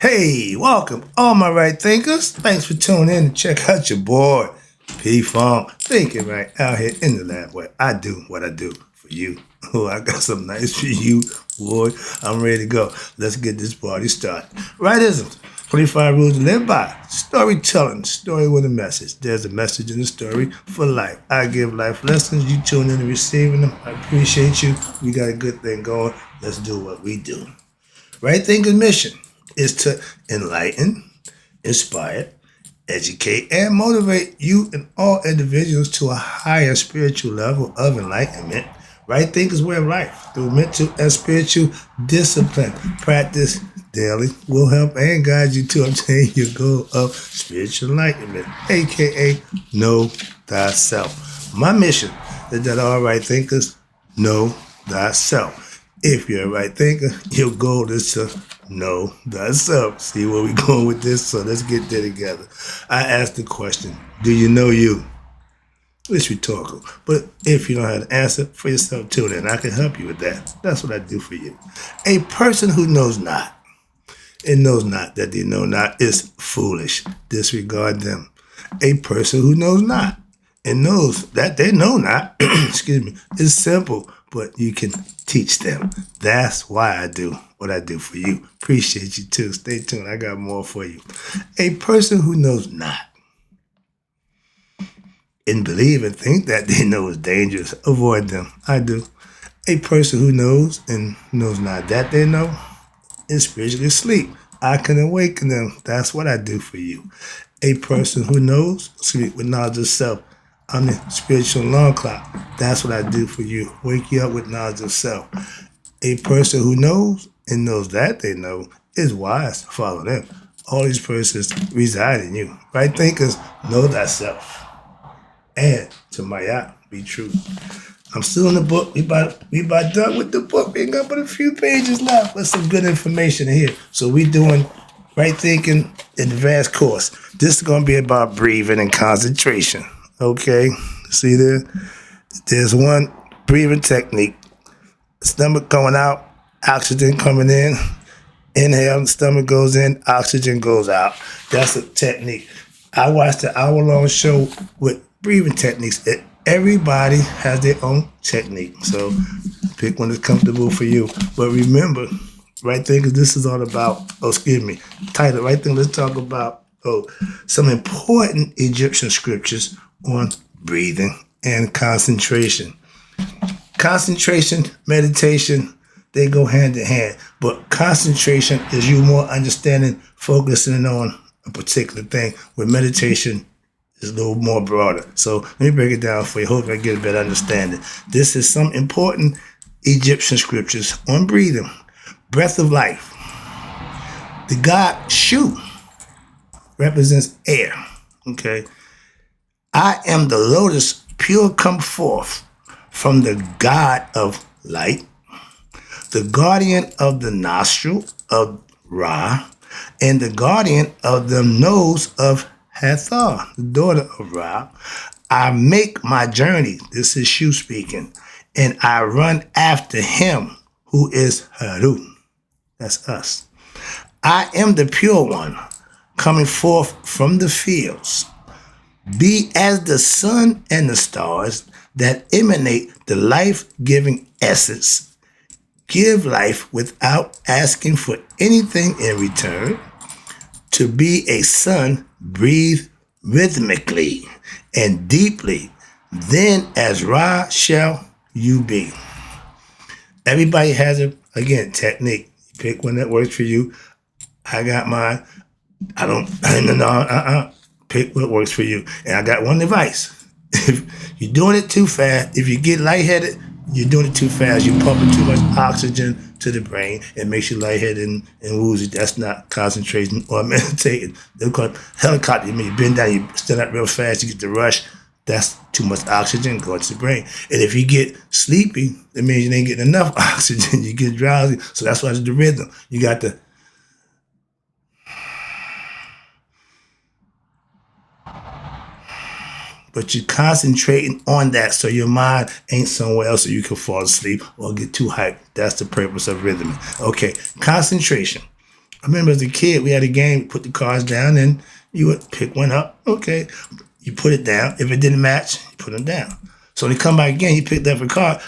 Hey, welcome, all my right thinkers. Thanks for tuning in to check out your boy, P Funk, thinking right out here in the lab where I do what I do for you. Oh, I got some nice for you, boy. I'm ready to go. Let's get this party started. Rightism, 25 rules to live by. Storytelling, story with a message. There's a message in the story for life. I give life lessons. You tune in and receiving them. I appreciate you. We got a good thing going. Let's do what we do. Right thinking mission is to enlighten, inspire, educate, and motivate you and all individuals to a higher spiritual level of enlightenment. Right thinkers way of life through mental and spiritual discipline. Practice daily will help and guide you to obtain your goal of spiritual enlightenment, aka know thyself. My mission is that all right thinkers know thyself. If you're a right thinker, your goal is to know thyself. See where we going with this? So let's get there together. I asked the question, do you know you? It's rhetorical. But if you don't have an answer for yourself, tune in. I can help you with that. That's what I do for you. A person who knows not and knows not that they know not is foolish. Disregard them. A person who knows not and knows that they know not, excuse me, is simple, but you can teach them. That's why I do what I do for you. Appreciate you too. Stay tuned. I got more for you. A person who knows not and believe and think that they know is dangerous, avoid them. I do. A person who knows and knows not that they know is spiritually asleep. I can awaken them. That's what I do for you. A person who knows, sleep with knowledge of self. I'm the spiritual alarm clock. That's what I do for you. Wake you up with knowledge of self. A person who knows and knows that they know is wise. Follow them. All these persons reside in you. Right thinkers, know thyself. And to Maya, be true. I'm still in the book. We about done with the book. We ain't got but a few pages left. With some good information here. So we doing right thinking advanced course. This is gonna be about breathing and concentration. Okay, see there? There's one breathing technique. Stomach going out, oxygen coming in. Inhale, the stomach goes in, oxygen goes out. That's a technique. I watched an hour-long show with breathing techniques. Everybody has their own technique. So pick one that's comfortable for you. But remember, right there, because this is all about, title, right there, let's talk about some important Egyptian scriptures on breathing and concentration. Concentration, meditation, they go hand in hand. But concentration is you more understanding, focusing on a particular thing, where meditation is a little more broader. So let me break it down for you. Hope I get a better understanding. This is some important Egyptian scriptures on breathing. Breath of life. The god Shu represents air. Okay. I am the lotus pure come forth from the god of light, the guardian of the nostril of Ra, and the guardian of the nose of Hathor, the daughter of Ra. I make my journey, this is Shu speaking, and I run after him who is Haru. That's us. I am the pure one, coming forth from the fields. Be as the sun and the stars that emanate the life-giving essence. Give life without asking for anything in return. To be a sun, breathe rhythmically and deeply. Then as Ra shall you be. Everybody has a, again, technique. Pick one that works for you. I got mine. Pick what works for you. And I got one advice. If you're doing it too fast, if you get lightheaded, you're doing it too fast. You're pumping too much oxygen to the brain. It makes you lightheaded and woozy. That's not concentration or meditating. They're called helicopter. You mean you bend down, you stand up real fast, you get the rush. That's too much oxygen going to the brain. And if you get sleepy, it means you ain't getting enough oxygen. You get drowsy. So that's why it's the rhythm. You got to but you're concentrating on that so your mind ain't somewhere else so you can fall asleep or get too hyped. That's the purpose of rhythm. Okay, concentration. I remember as a kid, we had a game, put the cards down, and you would pick one up. Okay. You put it down. If it didn't match, you put them down. So when you come back again, you picked up a card.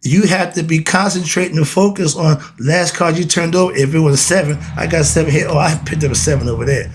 You have to be concentrating and focus on last card you turned over. If it was a 7, I got 7 here. Oh, I picked up a 7 over there.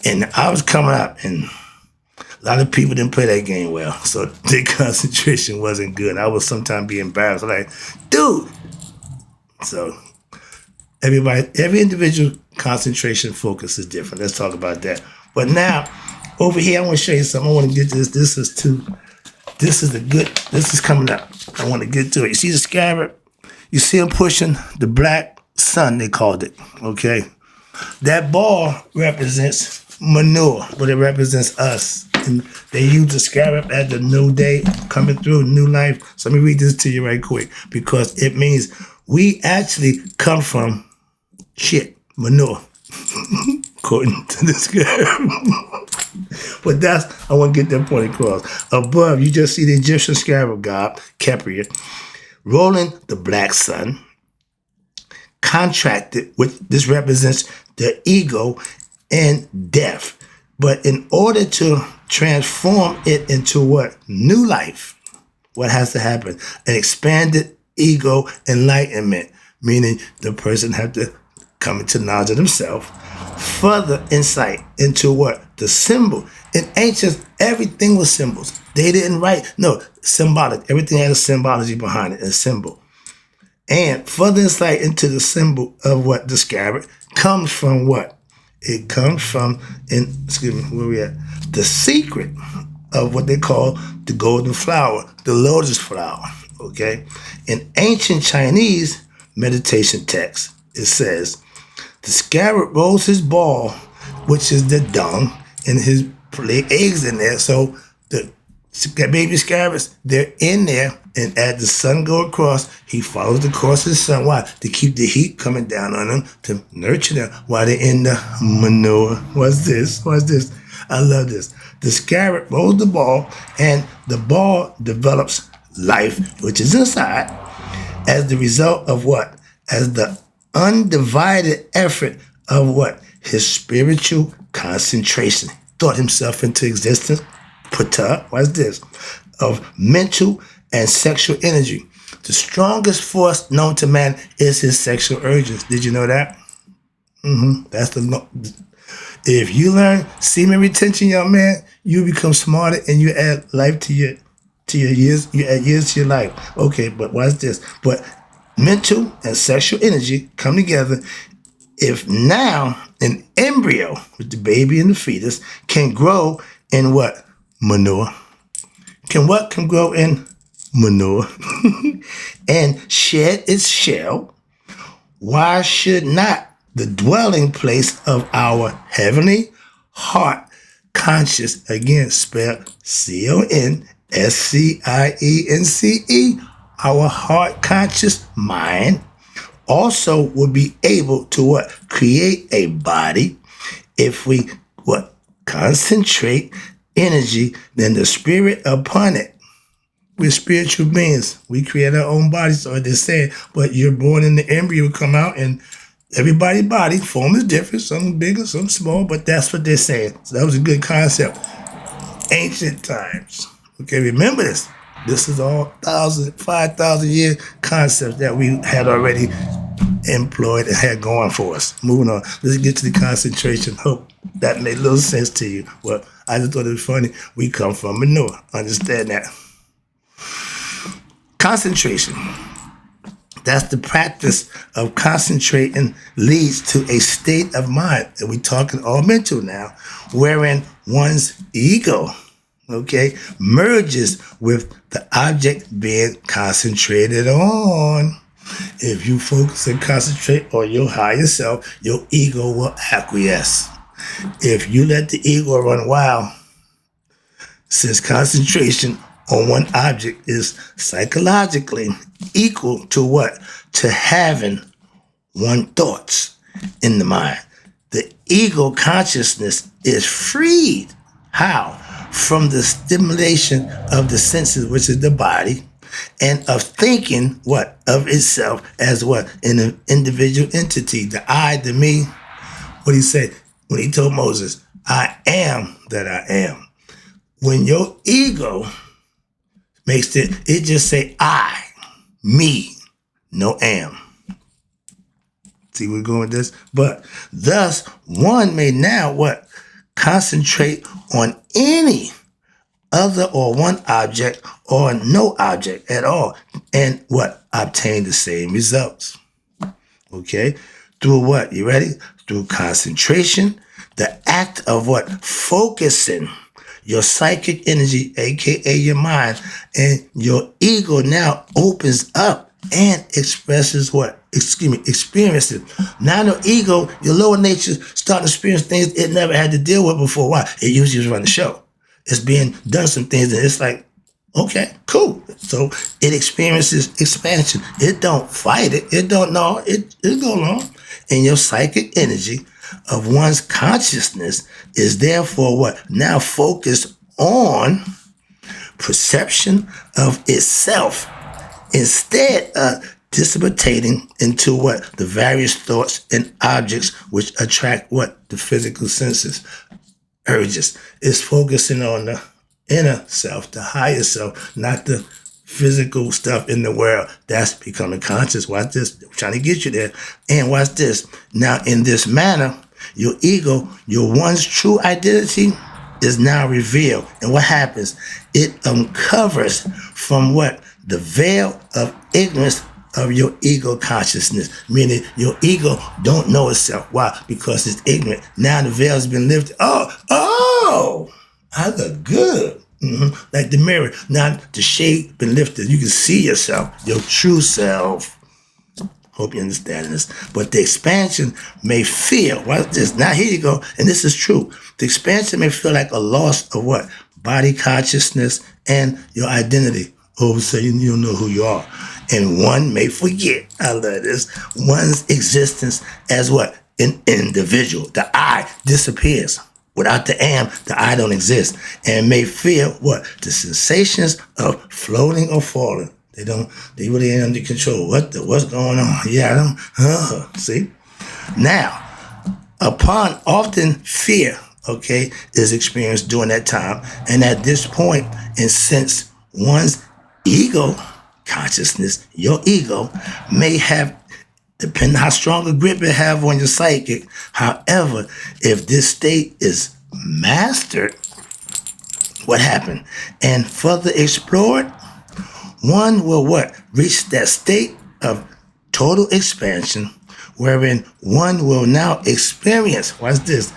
And I was coming up, and a lot of people didn't play that game well. So their concentration wasn't good. I would sometimes be embarrassed. Like, dude. So every individual concentration focus is different. Let's talk about that. But now, over here, I want to show you something. I want to get this. This is coming up. I want to get to it. You see the scarab? You see him pushing the black sun, they called it. Okay? That ball represents manure, but it represents us. And they use the scarab as the new day coming through, new life. So let me read this to you right quick, because it means we actually come from shit, manure, according to the scarab. But I want to get that point across. Above, you just see the Egyptian scarab god, Khepri, rolling the black sun, contracted, which this represents the ego and death. But in order to transform it into what? New life. What has to happen? An expanded ego enlightenment, meaning the person have to come into knowledge of themselves. Further insight into what? The symbol. In ancients, everything was symbols. They didn't write. No, symbolic. Everything had a symbology behind it, a symbol. And further insight into the symbol of what? The scarab comes from what? It comes from, where we at? The secret of what they call the golden flower, the lotus flower, okay? In ancient Chinese meditation text, it says, the scarab rolls his ball, which is the dung, and his lay eggs in there. So the baby scarabs, they're in there, and as the sun goes across, he follows the course of the sun. Why? To keep the heat coming down on them, to nurture them while they're in the manure. What's this? I love this. The scarab rolls the ball, and the ball develops life, which is inside, as the result of what? As the undivided effort of what? His spiritual concentration. Thought himself into existence. Pata, what's this? Of mental and sexual energy. The strongest force known to man is his sexual urges. Did you know that? That's if you learn semen retention, young man, you become smarter and you add life to your years. You add years to your life. Okay, but what's this? But mental and sexual energy come together. If now an embryo with the baby and the fetus can grow in what? Manure. Can grow in manure? And shed its shell? Why should not the dwelling place of our heavenly heart conscious, again spelled CONSCIENCE, our heart conscious mind, also would be able to what? Create a body if we what? Concentrate energy, then the spirit upon it. We're spiritual beings. We create our own bodies, so they're saying, but you're born in the embryo, come out, and everybody's body form is different, some bigger, some small, but that's what they're saying. So that was a good concept. Ancient times. Okay, remember this. This is all 5,000 year concepts that we had already employed and had going for us. Moving on. Let's get to the concentration. Hope that made a little sense to you. Well, I just thought it was funny. We come from manure. Understand that. Concentration. That's the practice of concentrating leads to a state of mind, and we're talking all mental now, wherein one's ego, okay, merges with the object being concentrated on. If you focus and concentrate on your higher self, your ego will acquiesce. If you let the ego run wild, since concentration on one object is psychologically equal to what? To having one thoughts in the mind. The ego consciousness is freed. How? From the stimulation of the senses, which is the body, and of thinking what? Of itself as what? An individual entity. The I, the me. What he said when he told Moses, I am that I am. When your ego makes it just say I, me, no am. See where we're going with this? But thus, one may now what? Concentrate on any other or one object or no object at all and what? Obtain the same results. Okay? Through what? You ready? Through concentration, the act of what? Focusing your psychic energy, aka your mind, and your ego now opens up and expresses what? Experiences. Now the ego, your lower nature, start to experience things it never had to deal with before. Why? It usually was running the show. It's being done some things and it's like, okay, cool. So it experiences expansion. It don't fight it. It don't know. It go along. And your psychic energy of one's consciousness is therefore what? Now focused on perception of itself instead of dissipating into what? The various thoughts and objects which attract what? The physical senses. Urges. It's focusing on the inner self, the higher self, not the physical stuff in the world. That's becoming conscious. Watch this. I'm trying to get you there. And watch this. Now, in this manner, your ego, your one's true identity is now revealed. And what happens? It uncovers from what? The veil of ignorance of your ego consciousness, meaning your ego don't know itself. Why? Because it's ignorant. Now the veil has been lifted. Oh, I look good. Like the mirror. Now the shade been lifted. You can see yourself, your true self. Hope you understand this. But the expansion may feel, watch this. Now here you go. And this is true. The expansion may feel like a loss of what? Body consciousness and your identity. Oh, so you don't know who you are. And one may forget, I love this, one's existence as what? An individual. The I disappears. Without the am, the I don't exist. And may feel what? The sensations of floating or falling. They really ain't under control. What's going on? Yeah, I don't, see? Now, upon often fear, okay, is experienced during that time. And at this point, and since one's ego, consciousness, your ego, may have, depending on how strong a grip it have on your psychic. However, if this state is mastered, what happened? And further explored, one will what? Reach that state of total expansion, wherein one will now experience, what's this?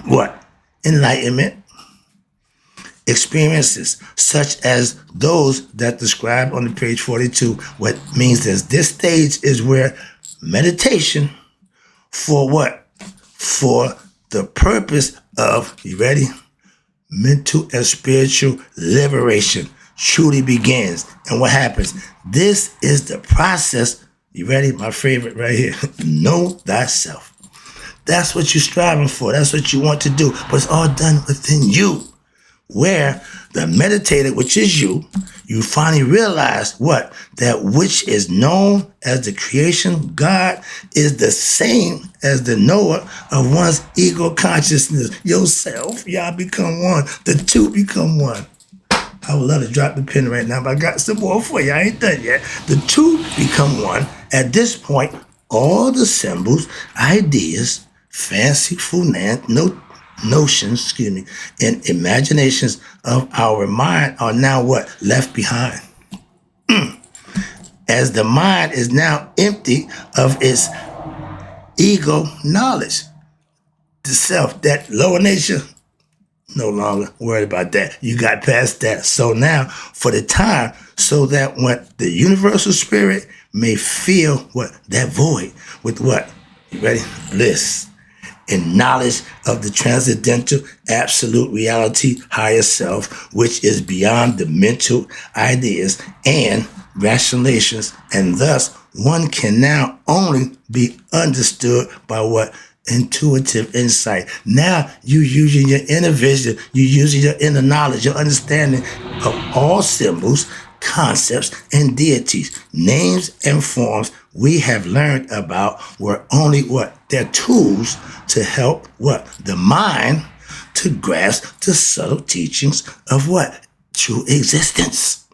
What? Enlightenment. Experiences such as those that described on the page 42. What means is this stage is where meditation for what? For the purpose of, you ready? Mental and spiritual liberation truly begins. And what happens? This is the process. You ready? My favorite right here. Know thyself. That's what you're striving for. That's what you want to do. But it's all done within you. Where the meditator, which is you finally realize what? That which is known as the creation God is the same as the knower of one's ego consciousness. Yourself, y'all become one. The two become one. I would love to drop the pen right now, but I got some more for you. I ain't done yet. The two become one. At this point, all the symbols, ideas, fanciful notions, and imaginations of our mind are now what? Left behind. As the mind is now empty of its ego knowledge. The self, that lower nature, no longer worried about that. You got past that. So now, for the time, so that when the universal spirit may feel what? That void with what? You ready? Bliss. And knowledge of the transcendental absolute reality higher self, which is beyond the mental ideas and rationalizations, and thus one can now only be understood by what? Intuitive insight. Now you using your inner vision, you using your inner knowledge, your understanding of all symbols, concepts and deities, names and forms we have learned about were only what? They're tools to help what? The mind to grasp the subtle teachings of what? True existence.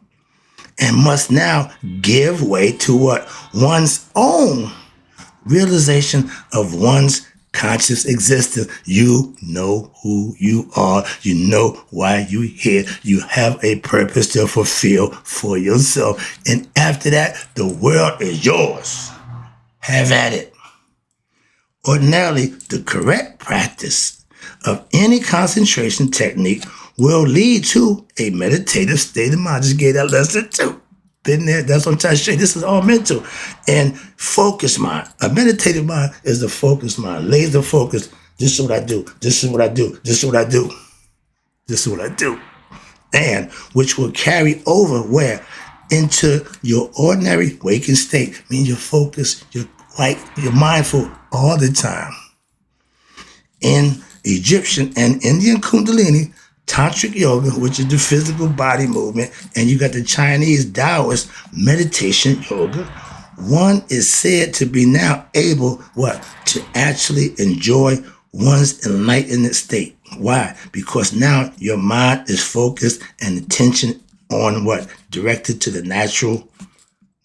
And must now give way to what? One's own realization of one's conscious existence. You know who you are. You know why you're here. You have a purpose to fulfill for yourself. And after that, the world is yours. Have at it. Ordinarily, the correct practice of any concentration technique will lead to a meditative state of mind. Just gave that lesson too. Been there. That's what I'm trying to show you. This is all mental. And focused mind. A meditative mind is the focused mind. Laser focus. This is what I do. This is what I do. This is what I do. This is what I do. And which will carry over where? Into your ordinary waking state. I mean, you're focused. You're mindful all the time. In Egyptian and Indian Kundalini, Tantric yoga, which is the physical body movement, and you got the Chinese Taoist meditation yoga, one is said to be now able, what? To actually enjoy one's enlightened state. Why? Because now your mind is focused and attention on what? Directed to the natural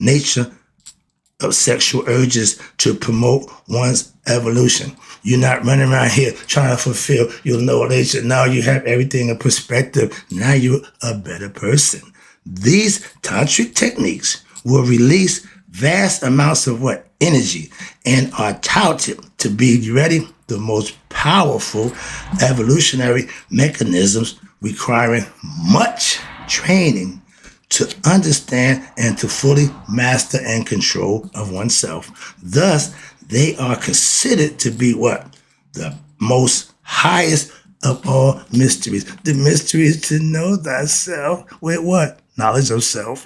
nature of sexual urges to promote one's evolution. You're not running around here trying to fulfill your lower nature. Now you have everything in perspective. Now you're a better person. These tantric techniques will release vast amounts of what? Energy, and are touted to be ready the most powerful evolutionary mechanisms requiring much training to understand and to fully master and control of oneself. Thus, they are considered to be what? The most highest of all mysteries. The mystery is to know thyself with what? Knowledge of self.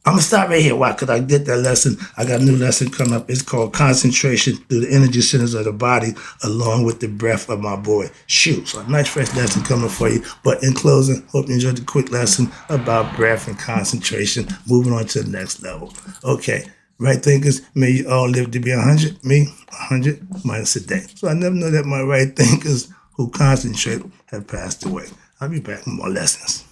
I'm going to stop right here. Why? Because I did that lesson. I got a new lesson coming up. It's called Concentration Through the Energy Centers of the Body, along with the breath of my boy, Shu. So a nice fresh lesson coming for you. But in closing, hope you enjoyed the quick lesson about breath and concentration. Moving on to the next level. Okay. Right thinkers, may you all live to be 100. Me, 100 minus a day. So I never know that my right thinkers who concentrate have passed away. I'll be back with more lessons.